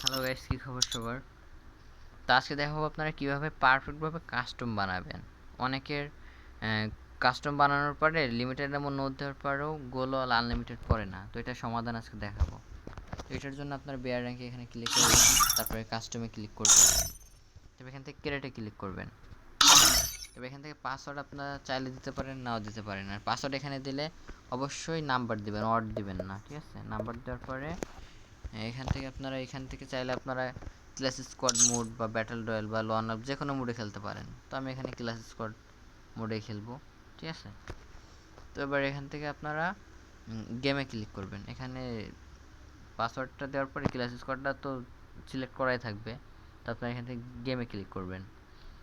Hello guys, কি খবর সবার? তো আজকে দেখাবো আপনারা কীভাবে পারফেক্টভাবে কাস্টম বানাবেন। অনেকের কাস্টম বানানোর পরে লিমিটেড এমন নোট দেওয়ার পরেও গোলওয়াল আনলিমিটেড পড়ে না। তো এটার সমাধান আজকে দেখাবো। তো এটার জন্য আপনার বেয়ার র্যাঙ্কে এখানে ক্লিক করবেন, তারপরে কাস্টমে ক্লিক করবেন, তবে এখান থেকে ক্রিয়েটে ক্লিক করবেন। তবে এখান থেকে পাসওয়ার্ড আপনারা চাইলে দিতে পারেন, নাও দিতে পারেন। আর পাসওয়ার্ড এখানে দিলে অবশ্যই নাম্বার দিবেন, অড দিবেন না, ঠিক আছে? নাম্বার দেওয়ার পরে এখান থেকে চাইলে আপনারা ক্লাস স্কোয়াড মোড বা ব্যাটল রয়্যাল বা লন আপ যে কোনো মোডে খেলতে পারেন। তো আমি এখানে ক্লাস স্কোয়াড মোডে খেলবো, ঠিক আছে? তো এবার এখান থেকে আপনারা গেমে ক্লিক করবেন। এখানে পাসওয়ার্ডটা দেওয়ার পরে ক্লাস স্কোয়াডটা তো সিলেক্ট করাই থাকবে। তো আপনারা এখান থেকে গেমে ক্লিক করবেন।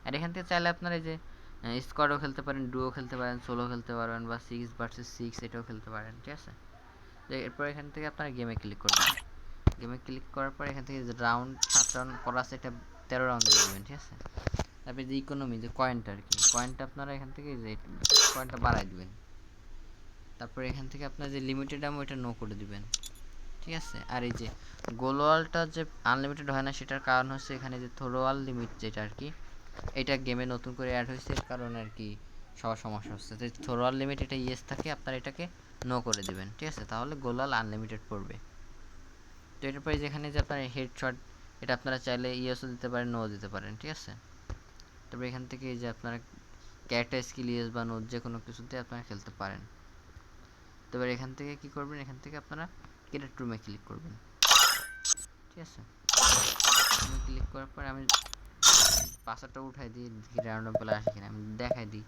আর এখান থেকে চাইলে আপনারা এই যে স্কোয়াডও খেলতে পারেন, ডুও খেলতে পারেন, সোলো খেলতে পারবেন বা 6 ভার্সেস 6 এটাও খেলতে পারেন, ঠিক আছে? তো এরপর এখান থেকে আপনারা গেমে ক্লিক করবেন। গেমে ক্লিক করার পর এখান থেকে যে রাউন্ড 7 রাউন্ড করা আছে, এটা 13 রাউন্ড দিয়ে দেবেন, ঠিক আছে? তারপরে যে ইকোনমি, যে কয়েনটা আর কি, কয়েনটা আপনারা এখান থেকে যে কয়েনটা বাড়াই দিবেন। তারপরে এখান থেকে আপনার যে লিমিটেড আমো এটা নো করে দিবেন, ঠিক আছে? আর এই যে গোলওয়ালটা যে আনলিমিটেড হয় না, সেটার কারণ হচ্ছে এখানে যে থ্রোওয়াল লিমিট যেটা আর কি, এটা গেমে নতুন করে অ্যাড হয়েছে, এর কারণে আর কি সবার সমস্যা হচ্ছে। তো থ্রোওয়াল লিমিট এটা ইয়েস থাকে, আপনারা এটাকে নো করে দিবেন, ঠিক আছে? তাহলে গোলওয়াল আনলিমিটেড পড়বে। তো এটার পরে যেখানে যে আপনার হেডশট, এটা আপনারা চাইলে ইয়েসও দিতে পারেন, নো দিতে পারেন, ঠিক আছে? তারপরে এখান থেকে যে আপনারা ক্যারেক্টার স্কিল ইয়েস বা নো যে কোনো কিছুতে আপনারা খেলতে পারেন। তবে এখান থেকে কি করবেন, এখান থেকে আপনারা ক্যারেক্টার রুমে ক্লিক করবেন, ঠিক আছে? রুমে ক্লিক করার পরে আমি পাসওয়ার্ডটা উঠাই দিই, দেখি র্যান্ডম প্লেয়ার আসে কিনা, আমি দেখাই দিই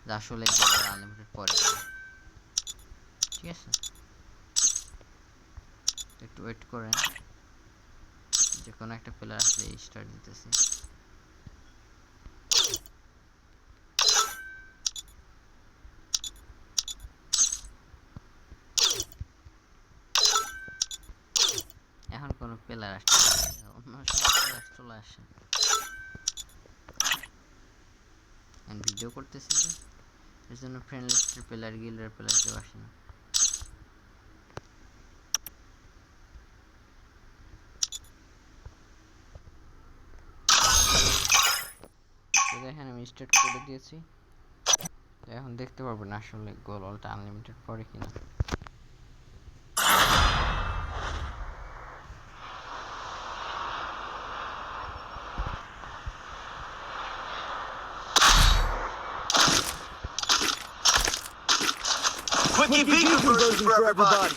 যে আসলে আনলিমিটেড পরে, ঠিক আছে? একটু ওয়েট করেন, যে কোনো একটা প্লেয়ার আসলে স্টার্ট দিতেছি। এখন কোনো প্লেয়ার আসছে, অন্য সময় প্লেয়ার চলে আসে। আমি ভিডিও করতেছি যে, এর জন্য ফ্রেন্ড লিস্টের প্লেয়ার, গিল্ডের প্লেয়ার কেউ আসে না। তো দেখেন আমি স্টার্ট করে দিয়েছি। তো এখন দেখতে পারবেন আসলে গোলওয়ালটা আনলিমিটেড পড়ে কিনা। Quickie V conversion for everybody.